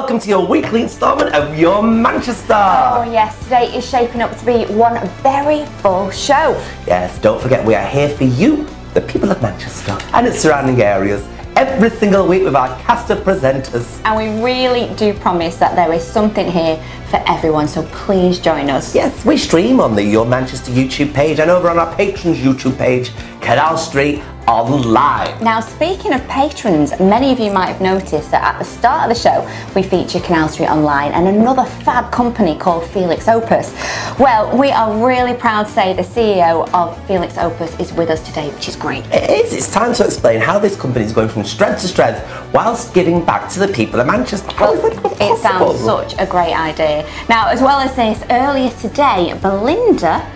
welcome to your weekly instalment of Your Manchester. Oh yes, today is shaping up to be one very full show. Yes, don't forget we are here for you, the people of Manchester and its surrounding areas, every single week with our cast of presenters. And we really do promise that there is something here for everyone, so please join us. Yes, we stream on the Your Manchester YouTube page and over on our patrons YouTube page, Canal Street Online. Now, speaking of patrons, many of you might have noticed that at the start of the show we feature Canal Street Online and another fab company called Felix Elpis. Well, we are really proud to say the CEO of Felix Elpis is with us today, which is great. It is. It's time to explain how this company is going from strength to strength whilst giving back to the people of Manchester. How is that possible? It sounds such a great idea. Now, as well as this, earlier today, Belinda,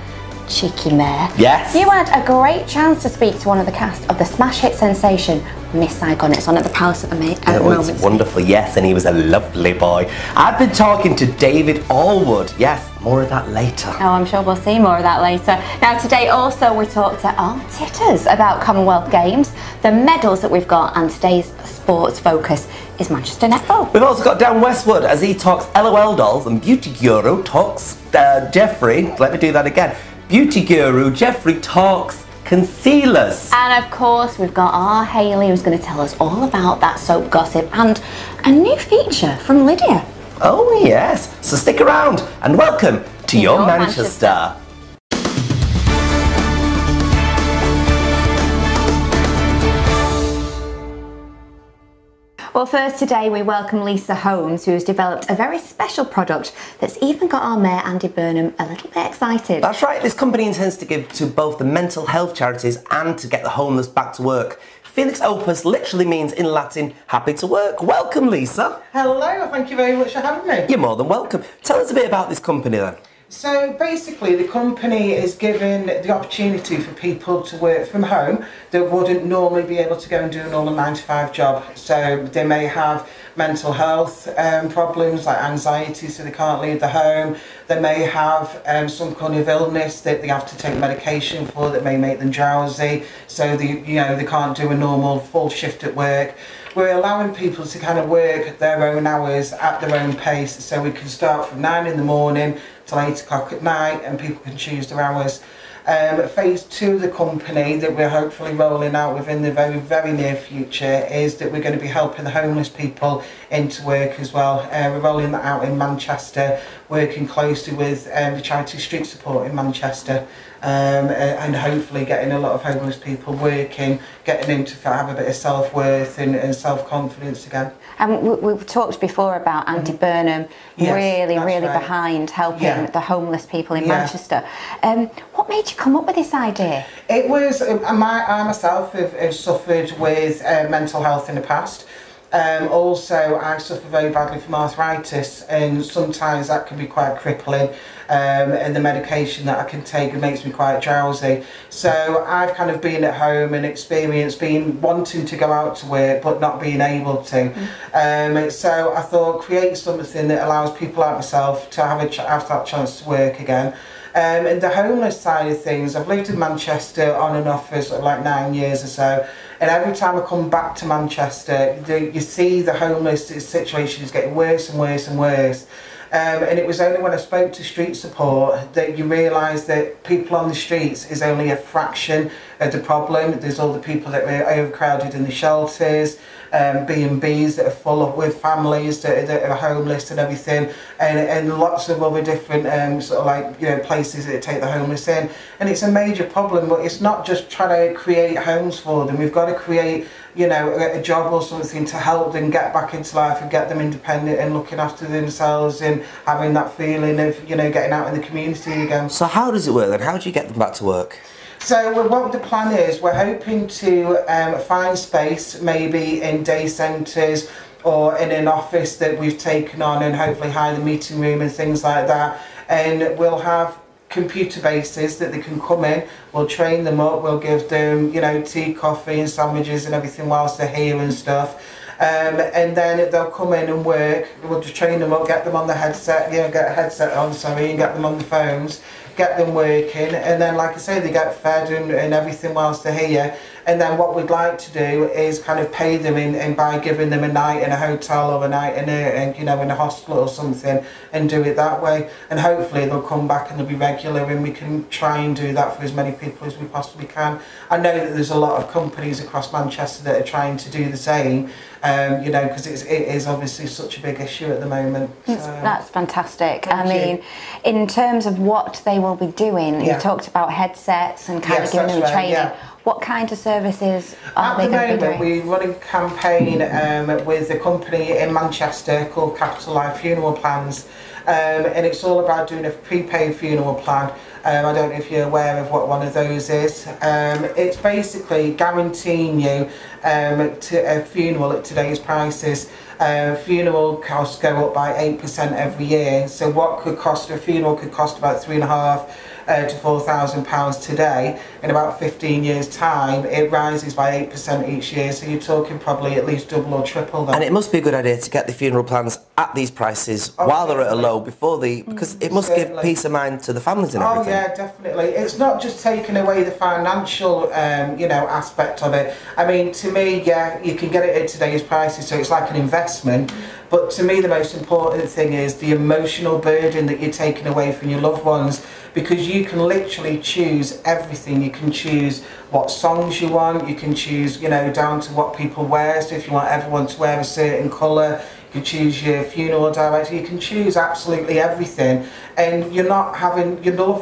cheeky mare, yes, you had a great chance to speak to one of the cast of the smash hit sensation Miss Saigon. It's on at the Palace at the moment. It's wonderful, yes, and he was a lovely boy. I've been talking to David Allwood. Yes, more of that later. Oh, I'm sure we'll see more of that later. Now, today also we talked to our titters about Commonwealth Games, the medals that we've got, and today's sports focus is Manchester Netball. We've also got Dan Westwood as he talks LOL dolls, and Beauty Guru talks Jeffrey. Let me do that again. Beauty Guru Jeffrey talks concealers. And of course we've got our Hayley who's going to tell us all about that soap gossip and a new feature from Lydia. Oh yes, so stick around and welcome to Your Manchester. Well, first today we welcome Lisa Holmes, who has developed a very special product that's even got our Mayor Andy Burnham a little bit excited. That's right, this company intends to give to both the mental health charities and to get the homeless back to work. Felix Elpis literally means in Latin, happy to work. Welcome, Lisa. Hello, thank you very much for having me. You're more than welcome. Tell us a bit about this company then. So basically the company is giving the opportunity for people to work from home that wouldn't normally be able to go and do an all 9-to-5 job. So they may have mental health problems like anxiety, so they can't leave the home. They may have some kind of illness that they have to take medication for that may make them drowsy, so they can't do a normal full shift at work. We're allowing people to kind of work their own hours at their own pace, so we can start from 9 in the morning till 8 o'clock at night and people can choose their hours. Phase 2 of the company that we're hopefully rolling out within the very, very near future is that we're going to be helping the homeless people into work as well. We're rolling that out in Manchester, working closely with the charity Street Support in Manchester, and hopefully getting a lot of homeless people working, getting them to have a bit of self-worth and self-confidence again. And we've talked before about Andy Burnham, yes, really behind helping the homeless people in Manchester. What made you come up with this idea? It was, I myself have suffered with mental health in the past. Also, I suffer very badly from arthritis, and sometimes that can be quite crippling, and the medication that I can take makes me quite drowsy. So I've kind of been at home and experienced wanting to go out to work but not being able to. So I thought, create something that allows people like myself to have that chance to work again. And the homeless side of things, I've lived in Manchester on and off for sort of like 9 years or so, and every time I come back to Manchester, you see the homeless situation is getting worse and worse and worse. And it was only when I spoke to Street Support that you realise that people on the streets is only a fraction of the problem. There's all the people that were overcrowded in the shelters, B&Bs that are full of with families that are homeless and everything, and lots of other different sort of like places that take the homeless in. And it's a major problem, but it's not just trying to create homes for them. We've got to create a job or something to help them get back into life and get them independent and looking after themselves and having that feeling of getting out in the community again. So how does it work then? How do you get them back to work? So what the plan is, we're hoping to find space maybe in day centres or in an office that we've taken on, and hopefully hire the meeting room and things like that, and we'll have computer bases that they can come in, we'll train them up, we'll give them tea, coffee and sandwiches and everything whilst they're here and stuff. And then they'll come in and work, we'll just train them up, get them on the headset, get a headset on, sorry, and get them on the phones, get them working, and then, like I say, they get fed and everything whilst they're here. And then what we'd like to do is kind of pay them in by giving them a night in a hotel or a night in a hospital or something, and do it that way. And hopefully they'll come back and they'll be regular, and we can try and do that for as many people as we possibly can. I know that there's a lot of companies across Manchester that are trying to do the same, because it is obviously such a big issue at the moment. So. That's fantastic. I mean, in terms of what they will be doing, you talked about headsets and kind of giving them training. Yeah. What kind of services are they going to be doing? At the moment, we're running a campaign with a company in Manchester called Capital Life Funeral Plans, and it's all about doing a prepaid funeral plan. I don't know if you're aware of what one of those is. It's basically guaranteeing you to a funeral at today's prices. Funeral costs go up by 8% every year, so what could cost a funeral could cost about £3,500 to £4,000 today. In about 15 years time it rises by 8% each year, so you're talking probably at least double or triple that. And it must be a good idea to get the funeral plans at these prices while they're at a low, because it must give peace of mind to the families and everything. Oh yeah, definitely. It's not just taking away the financial aspect of it. I mean, to me, yeah, you can get it at today's prices, so it's like an investment. But to me, the most important thing is the emotional burden that you're taking away from your loved ones, because you can literally choose everything. You can choose what songs you want, you can choose, down to what people wear. So if you want everyone to wear a certain colour, you can choose your funeral director, you can choose absolutely everything, and your loved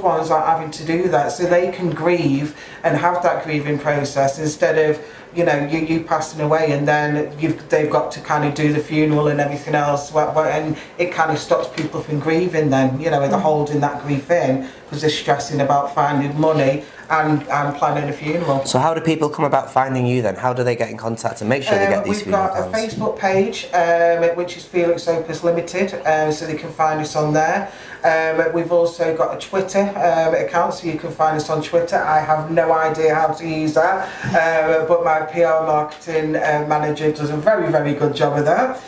ones aren't having to do that, so they can grieve and have that grieving process instead of you passing away, and then they've got to kind of do the funeral and everything else, and it kind of stops people from grieving then, they're holding that grief in because they're stressing about finding money and planning a funeral. So how do people come about finding you then? How do they get in contact and make sure they get these funeral plans? We've got a Facebook page, which is Felix Elpis Limited, so they can find us on there. We've also got a Twitter account, so you can find us on Twitter. I have no idea how to use that, but my PR marketing manager does a very, very good job of that.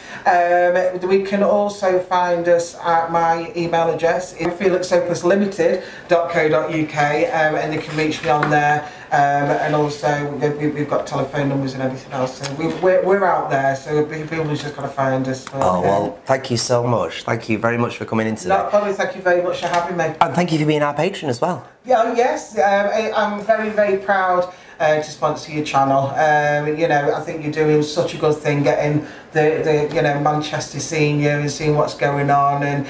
We can also find us at my email address, felixopuslimited.co.uk, and they can reach me on there. And also we've got telephone numbers and everything else, so we're out there, so people have just got to find us. Well, thank you so much. Thank you very much for coming in today. No problem, thank you very much for having me. And thank you for being our patron as well. Yeah, yes, I'm very, very proud to sponsor your channel. I think you're doing such a good thing, getting the Manchester senior and seeing what's going on, and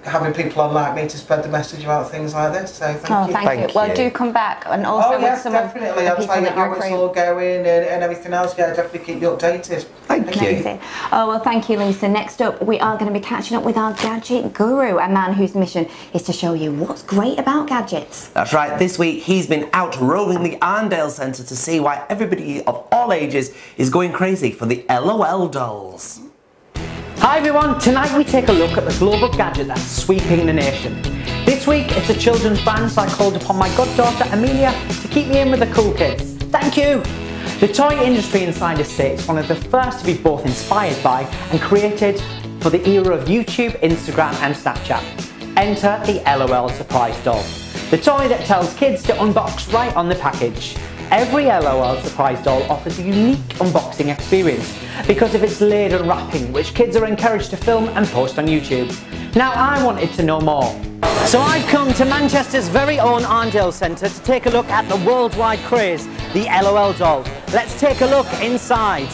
having people on like me to spread the message about things like this. So thank you. Thank you. Well, do come back, and also with some definitely. I'll tell you how it's all going and everything else. Yeah, definitely keep you updated. Thank you. Oh well, thank you, Lisa. Next up, we are going to be catching up with our gadget guru, a man whose mission is to show you what's great about gadgets. That's right. This week he's been out roaming the Arndale Centre to see why everybody of all ages is going crazy for the LOL dolls. Hi everyone, tonight we take a look at the global gadget that's sweeping the nation. This week it's a children's brand, so I called upon my goddaughter Amelia to keep me in with the cool kids. Thank you! The toy industry Insider states one of the first to be both inspired by and created for the era of YouTube, Instagram and Snapchat. Enter the LOL surprise doll, the toy that tells kids to unbox right on the package. Every LOL surprise doll offers a unique unboxing experience because of its layered unwrapping, which kids are encouraged to film and post on YouTube. Now I wanted to know more, so I've come to Manchester's very own Arndale Centre to take a look at the worldwide craze, the LOL doll. Let's take a look inside.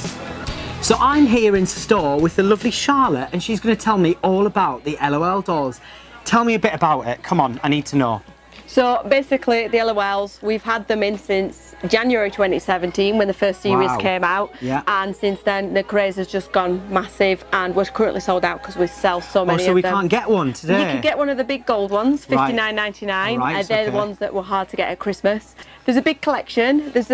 So I'm here in store with the lovely Charlotte, and she's going to tell me all about the LOL dolls. Tell me a bit about it, come on, I need to know. So basically the LOLs, we've had them in since January 2017 when the first series came out, and since then the craze has just gone massive, and we're currently sold out because we sell so many of them. So we can't get one today? You can get one of the big gold ones, $59.99, and they're the ones that were hard to get at Christmas. There's a big collection. There's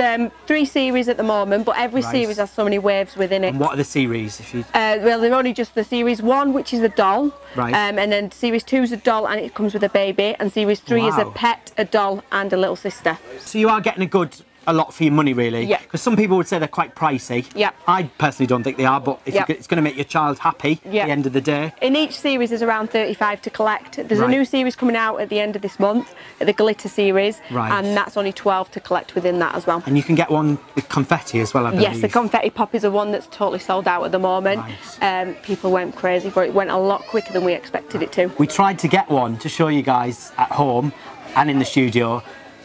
3 series at the moment, but every series has so many waves within it. And what are the series? Well, they're only just the series 1, which is a doll, and then series 2 is a doll and it comes with a baby, and series 3 is a pet, a doll and a little sister. So you are getting a good a lot for your money, really. Yeah. Because some people would say they're quite pricey. Yeah. I personally don't think they are, but if it's going to make your child happy at the end of the day. In each series is around 35 to collect. There's a new series coming out at the end of this month, the glitter series, and that's only 12 to collect within that as well. And you can get one with confetti as well, I believe. Yes, the confetti pop is the one that's totally sold out at the moment. People went crazy for it. It went a lot quicker than we expected it to. We tried to get one to show you guys at home and in the studio.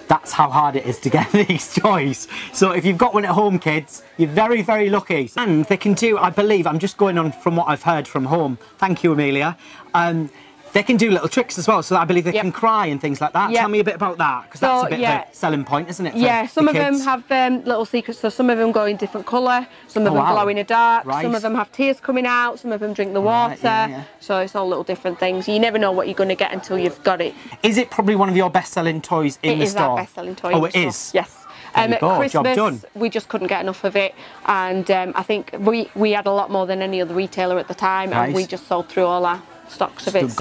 That's how hard it is to get these toys. So if you've got one at home, kids, you're very, very lucky. And they can do, I believe, I'm just going on from what I've heard from home. Thank you, Amelia. They can do little tricks as well, so I believe they can cry and things like that. Tell me a bit about that, because that's a bit of a selling point, isn't it? Yeah, some of them have little secrets, so some of them go in different colour, some of them glow in the dark, some of them have tears coming out, some of them drink the water, so it's all little different things. You never know what you're going to get until you've got it. Is it probably one of your best-selling toys in the store? It is our best-selling toy. Oh, it is? Yes. At Christmas, we just couldn't get enough of it, and I think we had a lot more than any other retailer at the time, and we just sold through all our stocks of it.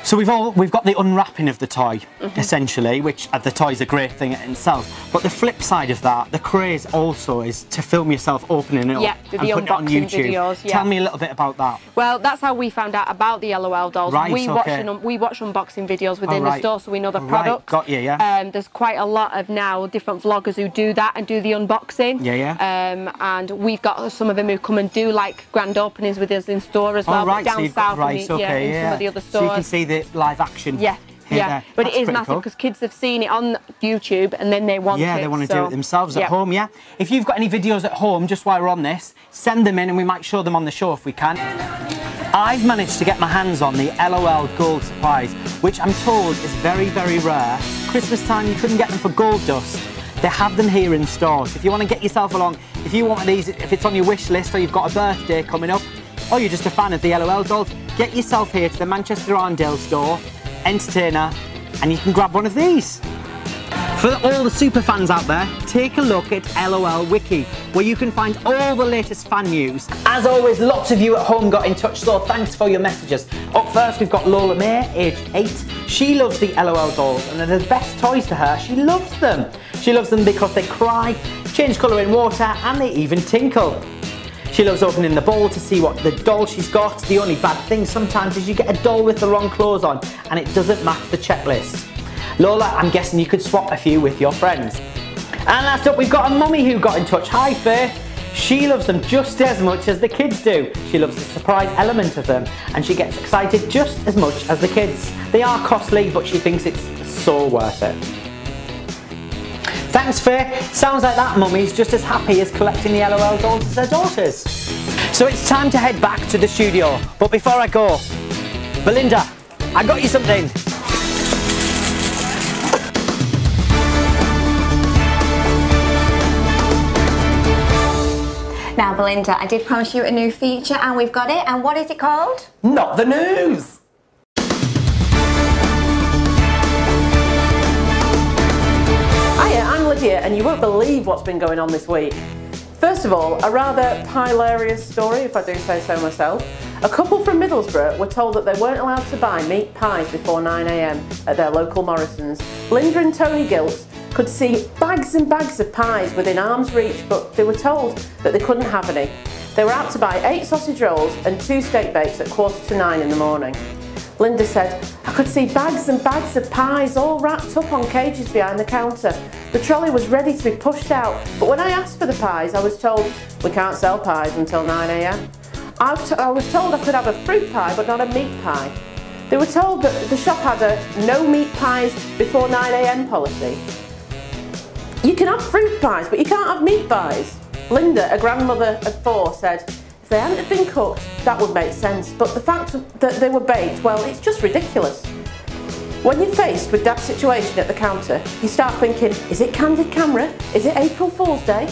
So we've got the unwrapping of the toy, essentially, which the toy's a great thing in itself. But the flip side of that, the craze also is to film yourself opening it up and put it on YouTube. Videos, Tell me a little bit about that. Well, that's how we found out about the LOL dolls. We watch unboxing videos within the store, so we know the products. Got you, there's quite a lot of now different vloggers who do that and do the unboxing. And we've got some of them who come and do like grand openings with us in store as well. Down south, in some of the other stores. So you can see the live action. But it is massive because kids have seen it on YouTube and then they want it. Yeah, they want to do it themselves at home, If you've got any videos at home, just while we're on this, send them in and we might show them on the show if we can. I've managed to get my hands on the LOL Gold Surprise, which I'm told is very, very rare. Christmas time, you couldn't get them for gold dust. They have them here in stores. If you want to get yourself along, if you want these, if it's on your wish list or you've got a birthday coming up, or you're just a fan of the LOL dolls, get yourself here to the Manchester Arndale store, Entertainer, and you can grab one of these. For all the super fans out there, take a look at LOL Wiki, where you can find all the latest fan news. As always, lots of you at home got in touch, so thanks for your messages. Up first, we've got Lola May, aged 8. She loves the LOL dolls, and they're the best toys to her. She loves them. She loves them because they cry, change colour in water, and they even tinkle. She loves opening the bowl to see what the doll she's got. The only bad thing sometimes is you get a doll with the wrong clothes on and it doesn't match the checklist. Lola, I'm guessing you could swap a few with your friends. And last up, we've got a mummy who got in touch. Hi, Faye. She loves them just as much as the kids do. She loves the surprise element of them and she gets excited just as much as the kids. They are costly, but she thinks it's so worth it. Thanks, Faye. Sounds like that mummy's just as happy as collecting the LOL dolls as her daughters. So it's time to head back to the studio. But before I go, Belinda, I got you something. Now, Belinda, I did promise you a new feature and we've got it. And what is it called? Not the news. I'm Lydia and you won't believe what's been going on this week. First of all, a rather hilarious story, if I do say so myself. A couple from Middlesbrough were told that they weren't allowed to buy meat pies before 9 AM at their local Morrison's. Linda and Tony Gilts could see bags and bags of pies within arm's reach, but they were told that they couldn't have any. They were out to buy 8 sausage rolls and 2 steak bakes at 8:45 in the morning. Linda said, I could see bags and bags of pies all wrapped up on cages behind the counter. The trolley was ready to be pushed out, but when I asked for the pies, I was told, we can't sell pies until 9 AM. I was told I could have a fruit pie, but not a meat pie. They were told that the shop had a no meat pies before 9 AM policy. You can have fruit pies, but you can't have meat pies. Linda, a grandmother of 4, said, if they hadn't been cooked, that would make sense, but the fact that they were baked, well, it's just ridiculous. When you're faced with that situation at the counter, you start thinking, is it candid camera? Is it April Fool's Day?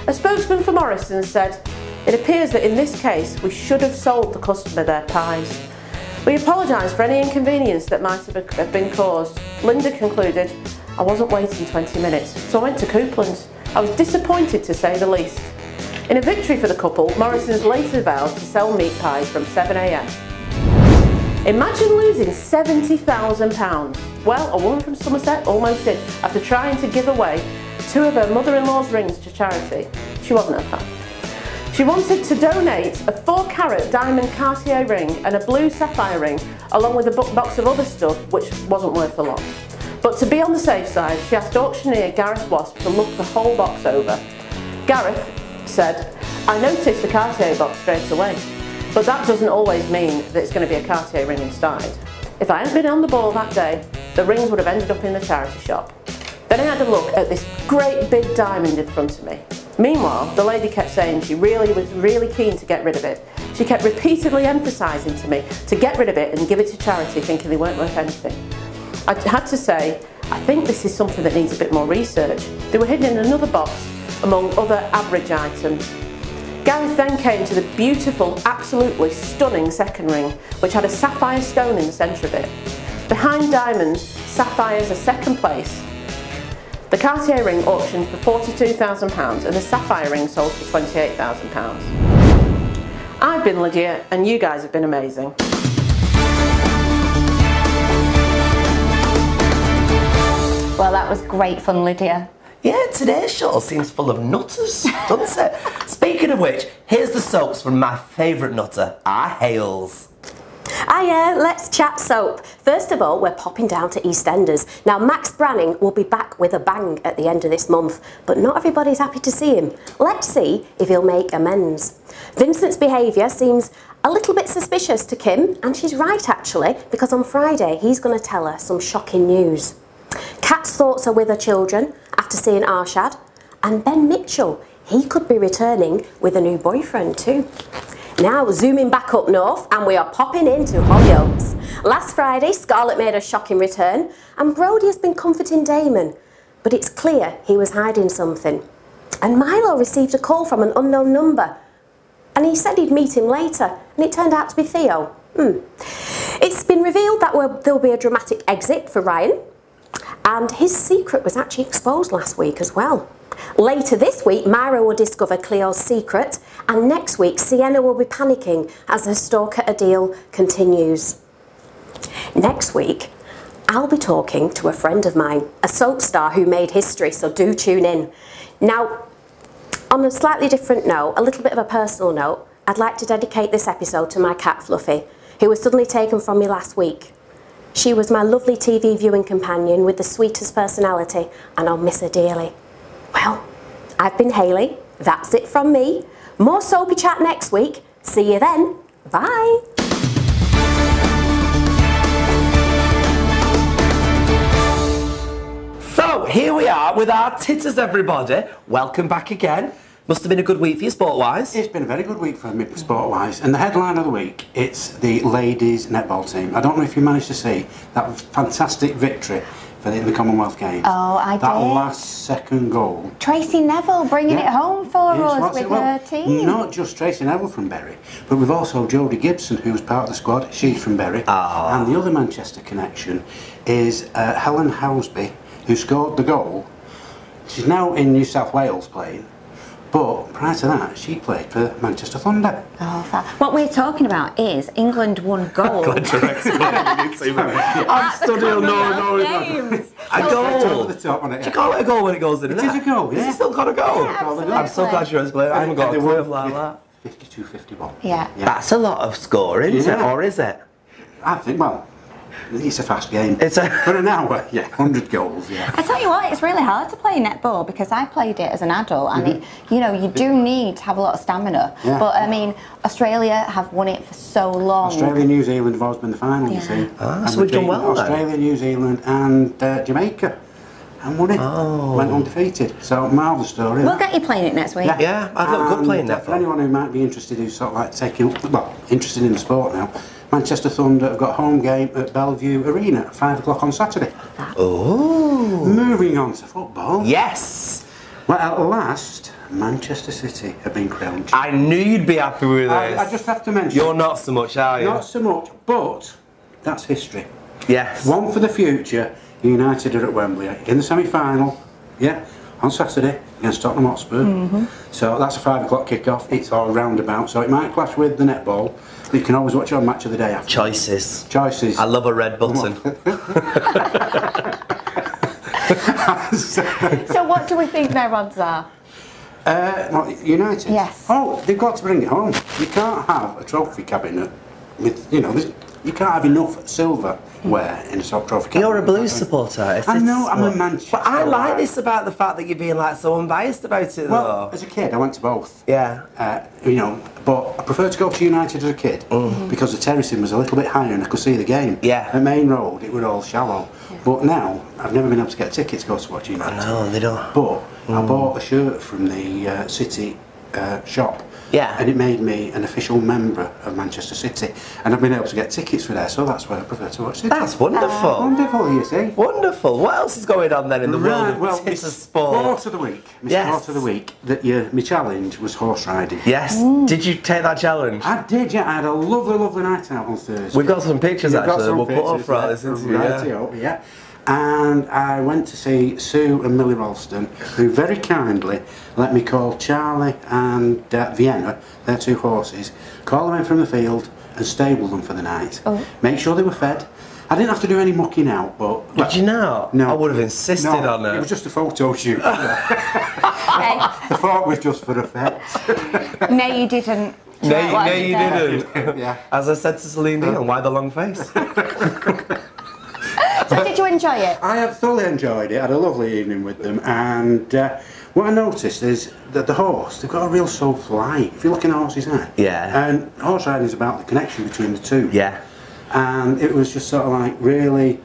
A spokesman for Morrison's said, it appears that in this case, we should have sold the customer their pies. We apologise for any inconvenience that might have been caused. Linda concluded, I wasn't waiting 20 minutes, so I went to Coupland's. I was disappointed to say the least. In a victory for the couple, Morrison's later vowed to sell meat pies from 7 AM. Imagine losing £70,000. Well, a woman from Somerset almost did after trying to give away 2 of her mother-in-law's rings to charity. She wasn't a fan. She wanted to donate a 4-carat diamond Cartier ring and a blue sapphire ring, along with a box of other stuff which wasn't worth a lot. But to be on the safe side, she asked auctioneer Gareth Wasp to look the whole box over. Gareth said, "I noticed the Cartier box straight away, but that doesn't always mean that it's going to be a Cartier ring inside. If I hadn't been on the ball that day, the rings would have ended up in the charity shop." Then I had a look at this great big diamond in front of me. Meanwhile, the lady kept saying she was really keen to get rid of it. She kept repeatedly emphasising to me to get rid of it and give it to charity, thinking they weren't worth anything. I had to say, I think this is something that needs a bit more research. They were hidden in another box among other average items. Gareth then came to the beautiful, absolutely stunning second ring, which had a sapphire stone in the centre of it. Behind diamonds, sapphires are second place. The Cartier ring auctioned for £42,000 and the sapphire ring sold for £28,000. I've been Lydia and you guys have been amazing. Well, that was great fun, Lydia. Yeah, today's show seems full of nutters, doesn't it? Speaking of which, here's the soaps from my favourite nutter, our Hales. Hiya, let's chat soap. First of all, we're popping down to EastEnders. Now, Max Branning will be back with a bang at the end of this month, but not everybody's happy to see him. Let's see if he'll make amends. Vincent's behaviour seems a little bit suspicious to Kim, and she's right actually, because on Friday he's going to tell her some shocking news. Kat's thoughts are with her children after seeing Arshad, and Ben Mitchell, he could be returning with a new boyfriend too. Now zooming back up north, and we are popping into Hollyoaks. Last Friday Scarlett made a shocking return and Brodie has been comforting Damon, but it's clear he was hiding something. And Milo received a call from an unknown number and he said he'd meet him later, and it turned out to be Theo. It's been revealed that there'll be a dramatic exit for Ryan, and his secret was actually exposed last week as well. Later this week, Myra will discover Cleo's secret, and next week, Sienna will be panicking as her stalker ordeal continues. Next week, I'll be talking to a friend of mine, a soap star who made history, so do tune in. Now, on a slightly different note, a little bit of a personal note, I'd like to dedicate this episode to my cat Fluffy, who was suddenly taken from me last week. She was my lovely TV viewing companion with the sweetest personality, and I'll miss her dearly. Well, I've been Hayley. That's it from me. More soapy chat next week. See you then. Bye. So, here we are with our titters, everybody. Welcome back again. Must have been a good week for you, sport-wise. It's been a very good week for me, sport-wise. And the headline of the week, it's the ladies' netball team. I don't know if you managed to see that fantastic victory for the Commonwealth Games. Oh, I did. That last second goal. Tracy Neville bringing it home for us with her team. Not just Tracy Neville from Bury, but we've also Jodie Gibson, who's part of the squad. She's from Bury. Oh. And the other Manchester connection is Helen Housby, who scored the goal. She's now in New South Wales playing. But prior to that, she played for Manchester Thunder. Oh, what we're talking about is England won gold. I'm studying no. A goal. Over the top on it. Do you call it a goal when it goes in? It is a goal, yeah. Is it still got a goal? Yeah, I'm so glad you're explaining. I haven't got a clue like that. 52-51. Yeah. That's a lot of scoring, isn't it? Or is it? I think, well, it's a fast game. It's a for an hour, yeah, 100 goals, yeah. I tell you what, it's really hard to play netball because I played it as an adult, and it, you know, you do need to have a lot of stamina. Yeah. But I mean, Australia have won it for so long. Australia and New Zealand have always been the final, you see. So we've done well then. Australia, New Zealand and Jamaica. And won it. Went undefeated. So, marvellous story. We'll get you playing it next week. Yeah, I'd look good playing that. For anyone who might be interested, who's sort of like interested in the sport now, Manchester Thunder have got a home game at Bellevue Arena at 5 o'clock on Saturday. Oh. Moving on to football. Yes. Well, at last, Manchester City have been crowned. I knew you'd be happy with this. I just have to mention. You're not so much, are you? Not so much, but that's history. Yes. One for the future. United are at Wembley in the semi-final. Yeah. On Saturday against Tottenham Hotspur. So that's a 5 o'clock kick-off. It's all roundabout, so it might clash with the netball. You can always watch it on Match of the Day after. Choices. Choices. I love a red button. So what do we think their odds are? United? Yes. Oh, they've got to bring it home. You can't have a trophy cabinet with, you know, you can't have enough silverware in a trophy cabinet. You're a Blues supporter. I know, I'm a Manchester. But I like this about the fact that you're being like so unbiased about it, well, though. as a kid, I went to both. Yeah. You know, but I preferred to go to United as a kid because the terracing was a little bit higher and I could see the game. Yeah. The main road, it was all shallow. Yeah. But now, I've never been able to get tickets to go to watch United. I know, they don't. But I bought a shirt from the City shop. Yeah. And it made me an official member of Manchester City. And I've been able to get tickets for there, so that's why I prefer to watch City. That's wonderful. Wonderful, you see. Wonderful. What else is going on then in the world of Titter sport? Sport of the week. Sport of the week. My challenge was horse riding. Yes. Did you take that challenge? I did, yeah. I had a lovely, lovely night out on Thursday. We've got some pictures actually. We'll put up for this interview. Yeah. And I went to see Sue and Millie Ralston, who very kindly let me call Charlie and Vienna, their two horses, call them in from the field and stable them for the night. Oh. Make sure they were fed. I didn't have to do any mucking out, but... Did you not? No. I would have insisted on it. It was just a photo shoot. The thought was just for effect. No, you didn't. No, you didn't. Yeah. As I said to Celine Dion, why the long face? So did you enjoy it? I have thoroughly enjoyed it. I had a lovely evening with them, and what I noticed is that the horse, they've got a real soulful eye. If you look in a horse's eye. Yeah. And horse riding is about the connection between the two. Yeah. And it was just sort of like really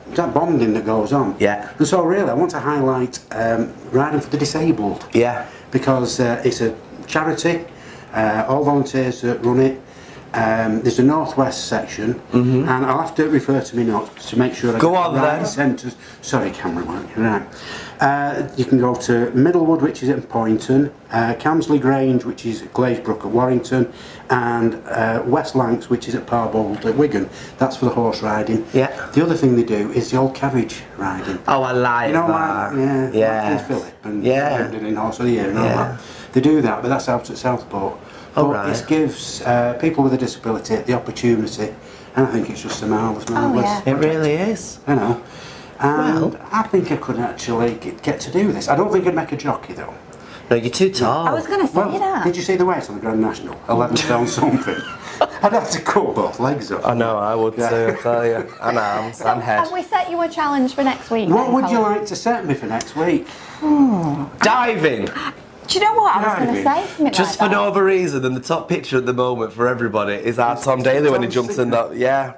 that bonding that goes on. Yeah. And so really I want to highlight riding for the disabled. Yeah. Because it's a charity, all volunteers that run it. There's a northwest section, and I'll have to refer to my notes to make sure I go get on the right then. centres. Sorry, camera work. Right. You can go to Middlewood, which is at Poynton, Camsley Grange, which is at Glazebrook at Warrington, and West Lancs, which is at Parbold at Wigan. That's for the horse riding. Yeah. The other thing they do is the old carriage riding. Oh, I like that. Like, yeah. Philip and in Horse of the Year and all that. They do that, but that's out at Southport. But it gives people with a disability the opportunity, and I think it's just a marvellous project. It really is. You know, and I think I could actually get to do this. I don't think I'd make a jockey though. No, you're too tall. I was going to say that. Did you see the weight on the Grand National? 11 stone something. I'd have to cut both legs up. I know, I would too, I tell you. And arms, and head. Have we set you a challenge for next week? What would you like to set me for next week? Diving! Do you know what I was going to say? Something just like for no other reason than the top picture at the moment for everybody is our Tom Daly when he jumps in that. Yeah.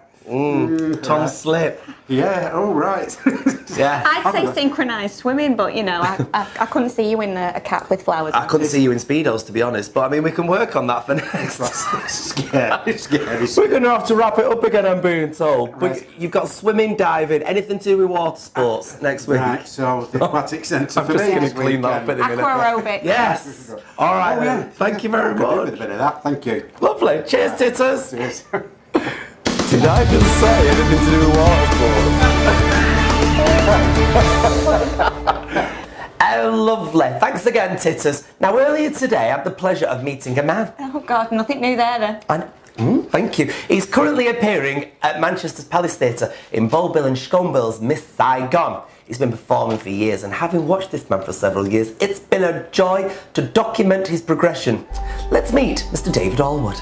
Tom Slip. Yeah, oh right. Yeah. I'd say synchronised swimming, but you know, I couldn't see you in a cap with flowers. I couldn't see you in Speedos, to be honest, but I mean, we can work on that for next. Scary. We're going to have to wrap it up again, I'm being told. But you've got swimming, diving, anything to do with water sports next week. Right, so the aquatic centre I'm just going to clean that up in a minute. Aquarobic. Yes. All right, then. Thank you very much. A bit of that. Thank you. Lovely. Cheers, titters. Cheers. Did I just say anything to do with water sports? Oh, lovely. Thanks again, titters. Now, earlier today, I had the pleasure of meeting a man. Oh, God, nothing new there, then. Thank you. He's currently appearing at Manchester's Palace Theatre in Bow Bill and Scomber's Miss Saigon. He's been performing for years, and having watched this man for several years, it's been a joy to document his progression. Let's meet Mr. David Allwood.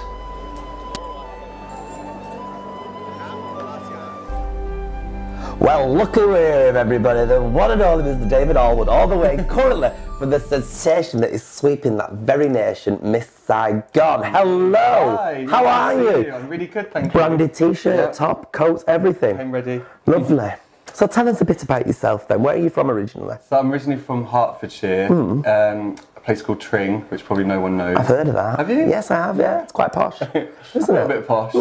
Well, look who we're here, everybody. The one and only Mr. David Allwood, all the way currently from the sensation that is sweeping that very nation, Miss Saigon. Hello. Hi. How are you? I'm really good, thank you. Branded t-shirt, top, coat, everything. I'm ready. Lovely. So tell us a bit about yourself then. Where are you from originally? So I'm originally from Hertfordshire, a place called Tring, which probably no one knows. I've heard of that. Have you? Yes, I have, yeah. It's quite posh, isn't it? A bit posh.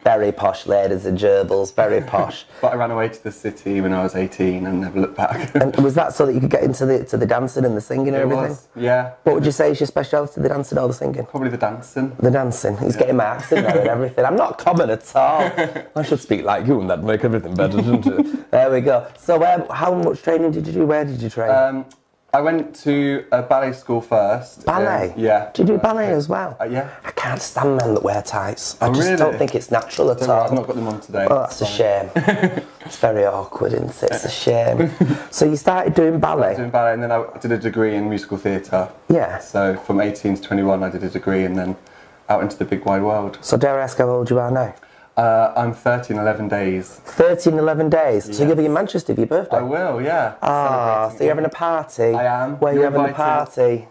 Very posh, ladies and gerbils, very posh. But I ran away to the city when I was 18 and never looked back. And was that so that you could get into the dancing and the singing and everything? Was, yeah. What would you say is your speciality, the dancing or the singing? Probably the dancing. The dancing. He's getting my accent there and everything. I'm not common at all. I should speak like you and that'd make everything better, shouldn't it? There we go. So how much training did you do? Where did you train? I went to a ballet school first. Ballet? Yeah. Do you do ballet as well? Yeah. I can't stand men that wear tights. I just don't think it's natural at all. I've not got them on today. Oh, that's a shame. It's very awkward, isn't it? It's a shame. So you started doing ballet? Doing ballet, and then I did a degree in musical theatre. Yeah. So from 18 to 21 I did a degree, and then out into the big wide world. So dare I ask how old you are now? I'm 30 in 11 days. 30 in 11 days? Yes. So you're going to be in Manchester for your birthday? I will, yeah. Ah, so you're having a party? I am. Where are you having a party?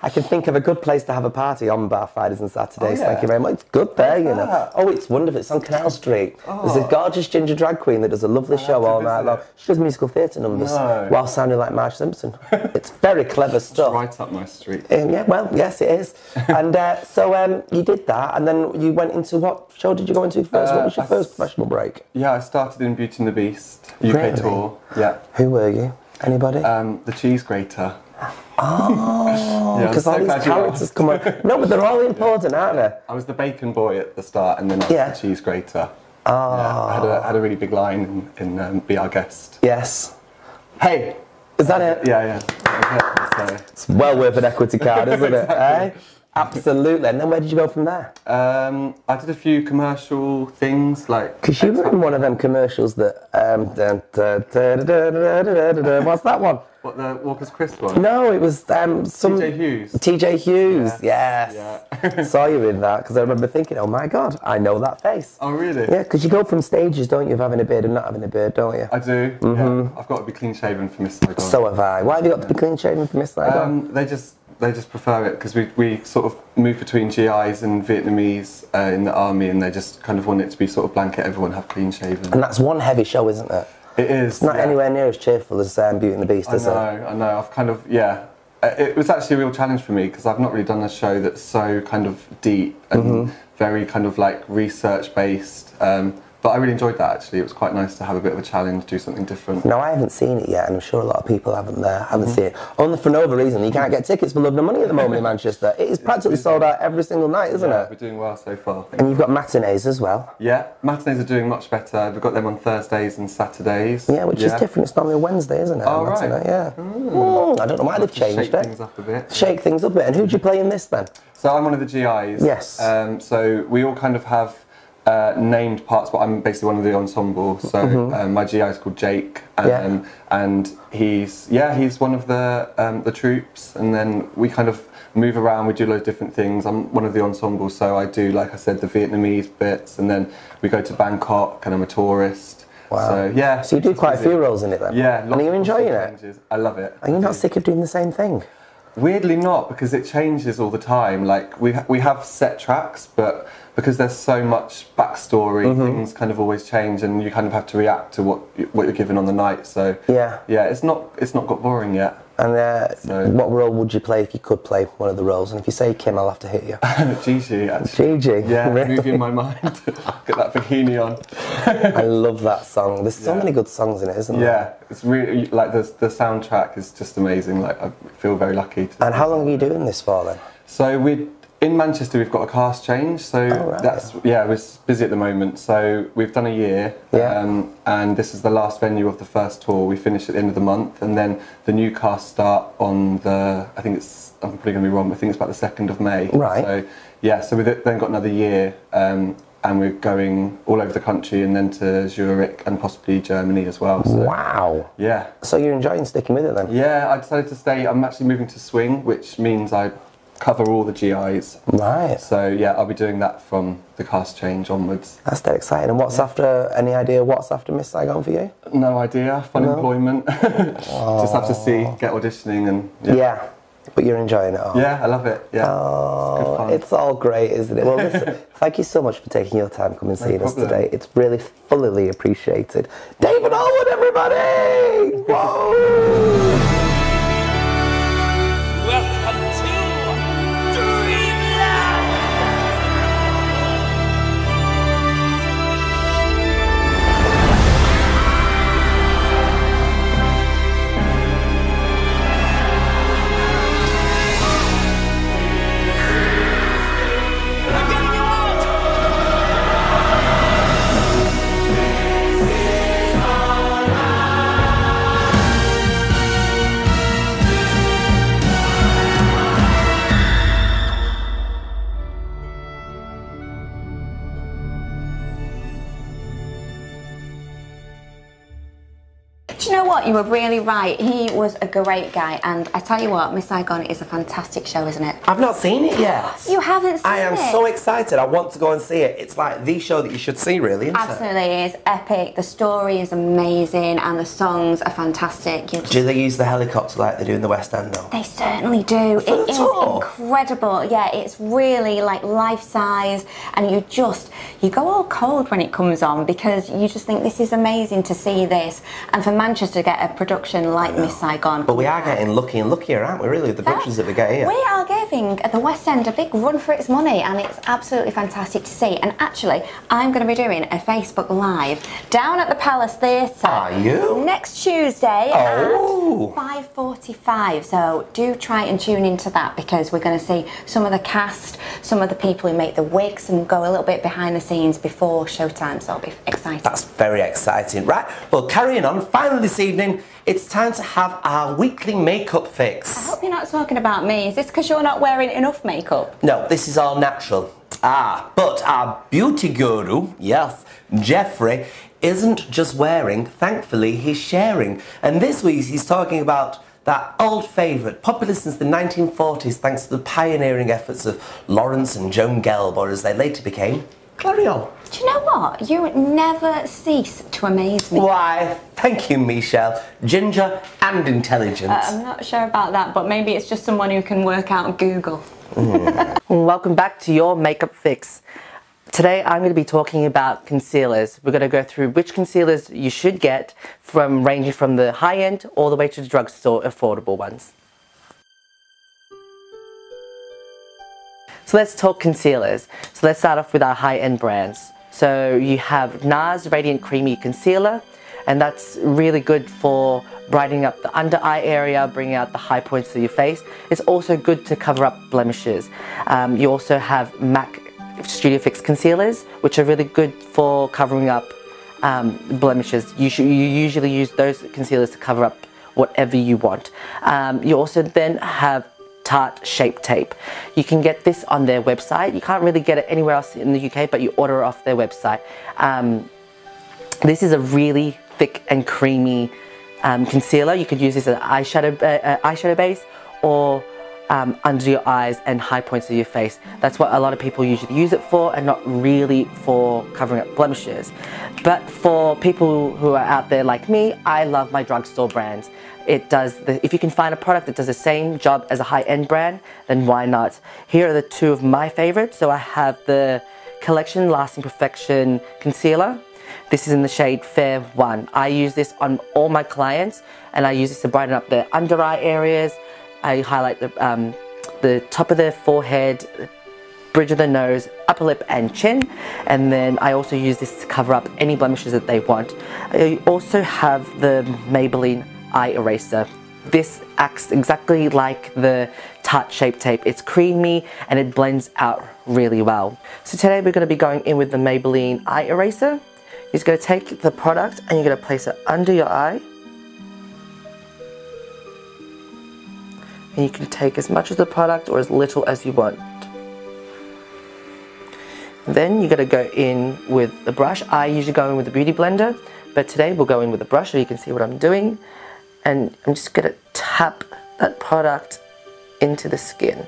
I can think of a good place to have a party on Bar Fridays and Saturdays. Thank you very much. It's good there, you know. Oh, it's wonderful. It's on Canal Street. There's a gorgeous ginger drag queen that does a lovely show all night long. She does musical theatre numbers while sounding like Marge Simpson. It's very clever stuff. Right up my street. Yeah, well, yes, it is. And so you did that, and then you went into what show did you go into first? What was your first professional break? Yeah, I started in Beauty and the Beast UK tour. Yeah. Who were you? Anybody? The cheese grater. Oh, because all these characters come on. No, but they're all important, aren't they? I was the bacon boy at the start, and then I was the cheese grater. Oh. Yeah, I had a really big line in Be Our Guest. Yes. Hey! Is that it? Yeah. So. It's well worth an equity card, isn't it? Eh? Absolutely. And then where did you go from there? I did a few commercial things like... Because you were in one of them commercials that... what's that one? What, the Walker's Crisp one? No, it was some... TJ Hughes. TJ Hughes, yes. Yeah. Saw you in that, because I remember thinking, oh my God, I know that face. Oh, really? Yeah, because you go from stages, don't you, of having a beard and not having a beard, don't you? I do, yeah. I've got to be clean-shaven for Miss Saigon. So have I. Why have you got to be clean-shaven for Miss Saigon? They just prefer it, because we sort of move between GIs and Vietnamese in the army, and they just kind of want it to be sort of blanket, everyone have clean-shaven. And that's one heavy show, isn't it? It is. It's not anywhere near as cheerful as Beauty and the Beast, is it? I know. I've kind of, it was actually a real challenge for me, because I've not really done a show that's so kind of deep and very kind of like research-based. But I really enjoyed that, actually. It was quite nice to have a bit of a challenge, do something different. No, I haven't seen it yet, and I'm sure a lot of people haven't seen it. Only for no other reason. You can't get tickets for love nor money at the moment in Manchester. It is practically sold out every single night, isn't it? We're doing well so far. And you've got matinees as well. Yeah, matinees are doing much better. We've got them on Thursdays and Saturdays. Yeah, which is different. It's normally a Wednesday, isn't it? Oh, right. Yeah. I don't know why they've changed it. Shake things up a bit. Shake things up a bit. And who do you play in this then? So I'm one of the GIs. Yes. So we all kind of have named parts, but I'm basically one of the ensemble. So my GI is called Jake, and he's one of the troops, and then we kind of move around. We do loads of different things. I'm one of the ensemble, so I do, like I said, the Vietnamese bits, and then we go to Bangkok, and I'm a tourist. Wow. So yeah. So you do quite a few roles in it then. Yeah. And are you enjoying it? I love it. Are you not sick of doing the same thing? Weirdly not, because it changes all the time. Like we have set tracks, but because there's so much backstory, things kind of always change, and you kind of have to react to what you're given on the night. So yeah, it's not got boring yet. And what role would you play if you could play one of the roles? And if you say Kim, I'll have to hit you. Gigi, actually. Gigi? Yeah, really? movie in my mind. Get that bikini on. I love that song. There's so many good songs in it, isn't there? Yeah, it's really, like, the soundtrack is just amazing. Like, I feel very lucky. And how long are you doing this for then? So in Manchester, we've got a cast change, so we're busy at the moment. So we've done a year, and this is the last venue of the first tour. We finish at the end of the month, and then the new cast start on I'm probably going to be wrong, but I think it's about the 2nd of May. Right. So we've then got another year, and we're going all over the country, and then to Zurich and possibly Germany as well. So, wow. Yeah. So you're enjoying sticking with it then? Yeah, I decided to stay. I'm actually moving to swing, which means I cover all the GIs. Right. So yeah, I'll be doing that from the cast change onwards. That's dead exciting. And any idea what's after Miss Saigon for you? No idea. Fun employment. Just have to get auditioning and... Yeah. But you're enjoying it all? Yeah, I love it. Yeah. Oh, it's all great, isn't it? Well, listen, thank you so much for taking your time coming and seeing us today. It's really fully appreciated. David Allwood, everybody! Whoa! Do you know what? You were really right. He was a great guy, and I tell you what, Miss Saigon is a fantastic show, isn't it? I've not seen it yet. You haven't seen it? I am so excited. I want to go and see it. It's like the show that you should see, really, isn't it? Absolutely, it's epic. The story is amazing, and the songs are fantastic. Do they use the helicopter like they do in the West End, though? They certainly do. It is incredible. Yeah, it's really like life-size, and you go all cold when it comes on because you just think this is amazing to see this, and for Manchester to get a production like Miss Saigon. But we are getting lucky and luckier, aren't we, really, with the productions that we get here? We are giving the West End a big run for its money, and it's absolutely fantastic to see. And actually, I'm going to be doing a Facebook Live down at the Palace Theatre. Are you? Next Tuesday at 5:45. So do try and tune into that, because we're going to see some of the cast, some of the people who make the wigs, and go a little bit behind the scenes before showtime. So it'll be exciting. That's very exciting. Right, well, carrying on, finally this evening, it's time to have our weekly makeup fix. I hope you're not talking about me. Is this because you're not wearing enough makeup? No, this is all natural. But our beauty guru, yes, Jeffrey, isn't just wearing, thankfully he's sharing. And this week he's talking about that old favourite, popular since the 1940s thanks to the pioneering efforts of Lawrence and Joan Gelb, or as they later became, Clarion. Do you know what? You never cease to amaze me. Why, thank you, Michelle. Ginger and intelligent. I'm not sure about that, but maybe it's just someone who can work out Google. Welcome back to Your Makeup Fix. Today I'm going to be talking about concealers. We're going to go through which concealers you should get, ranging from the high-end all the way to the drugstore affordable ones. So let's talk concealers. So let's start off with our high-end brands. So you have NARS Radiant Creamy Concealer, and that's really good for brightening up the under eye area, bringing out the high points of your face. It's also good to cover up blemishes. You also have MAC Studio Fix concealers, which are really good for covering up blemishes. You usually use those concealers to cover up whatever you want. You also then have Tarte Shape Tape. You can get this on their website. You can't really get it anywhere else in the UK, but you order it off their website. This is a really thick and creamy concealer. You could use this as an eyeshadow base, or under your eyes and high points of your face. That's what a lot of people usually use it for, and not really for covering up blemishes. But for people who are out there like me, I love my drugstore brands. If you can find a product that does the same job as a high-end brand, then why not? Here are the two of my favorites. So I have the Collection Lasting Perfection Concealer. This is in the shade Fair 1. I use this on all my clients, and I use this to brighten up their under eye areas. I highlight the top of their forehead, bridge of the nose, upper lip and chin, and then I also use this to cover up any blemishes that they want. I also have the Maybelline Eye Eraser. This acts exactly like the Tarte Shape Tape. It's creamy and it blends out really well. So today we're going to be going in with the Maybelline Eye Eraser. You're just going to take the product and you're going to place it under your eye. And you can take as much of the product or as little as you want. Then you're going to go in with the brush. I usually go in with the Beauty Blender, but today we'll go in with the brush so you can see what I'm doing. And I'm just going to tap that product into the skin.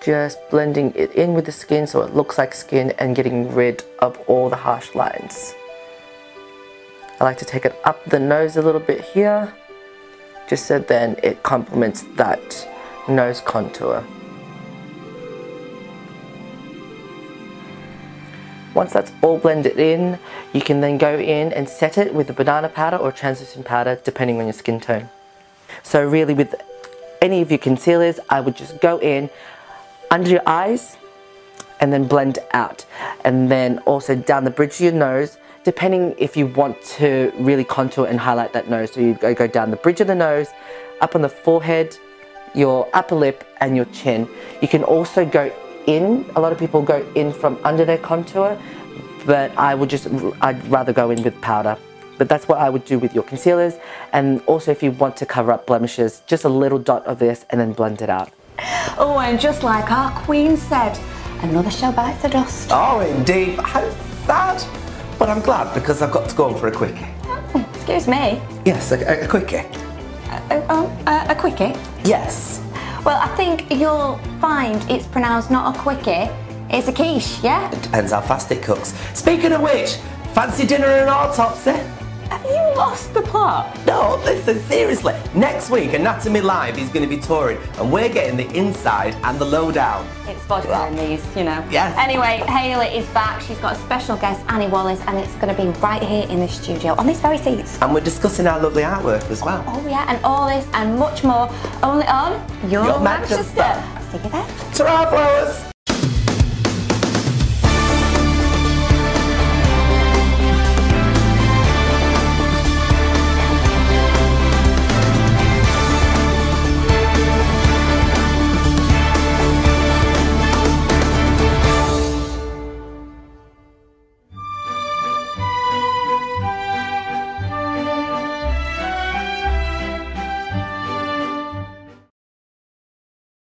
Just blending it in with the skin so it looks like skin and getting rid of all the harsh lines. I like to take it up the nose a little bit here, just so then it complements that nose contour. Once that's all blended in, you can then go in and set it with a banana powder or translucent powder, depending on your skin tone. So really with any of your concealers, I would just go in under your eyes and then blend out. And then also down the bridge of your nose, depending if you want to really contour and highlight that nose. So you go down the bridge of the nose, up on the forehead, your upper lip and your chin. You can also go in. A lot of people go in from under their contour, but I'd rather go in with powder. But that's what I would do with your concealers. And also if you want to cover up blemishes, just a little dot of this and then blend it out. Oh, and just like our queen said, another show bites the dust. Oh, indeed. How sad. But I'm glad because I've got to go on for a quickie. Oh, excuse me? Yes, a quickie. A quickie? Yes. Well, I think you'll find it's pronounced not a quickie, it's a quiche, yeah? It depends how fast it cooks. Speaking of which, fancy dinner and an autopsy? Have you lost the plot? No, listen, seriously. Next week, Anatomy Live is going to be touring and we're getting the inside and the lowdown. It's vodka in these, you know. Yes. Anyway, Hayley is back. She's got a special guest, Annie Wallace, and it's going to be right here in the studio, on these very seats. And we're discussing our lovely artwork as well. Oh yeah, and all this and much more, only on Your Manchester. See you there. Ta-ra, flowers!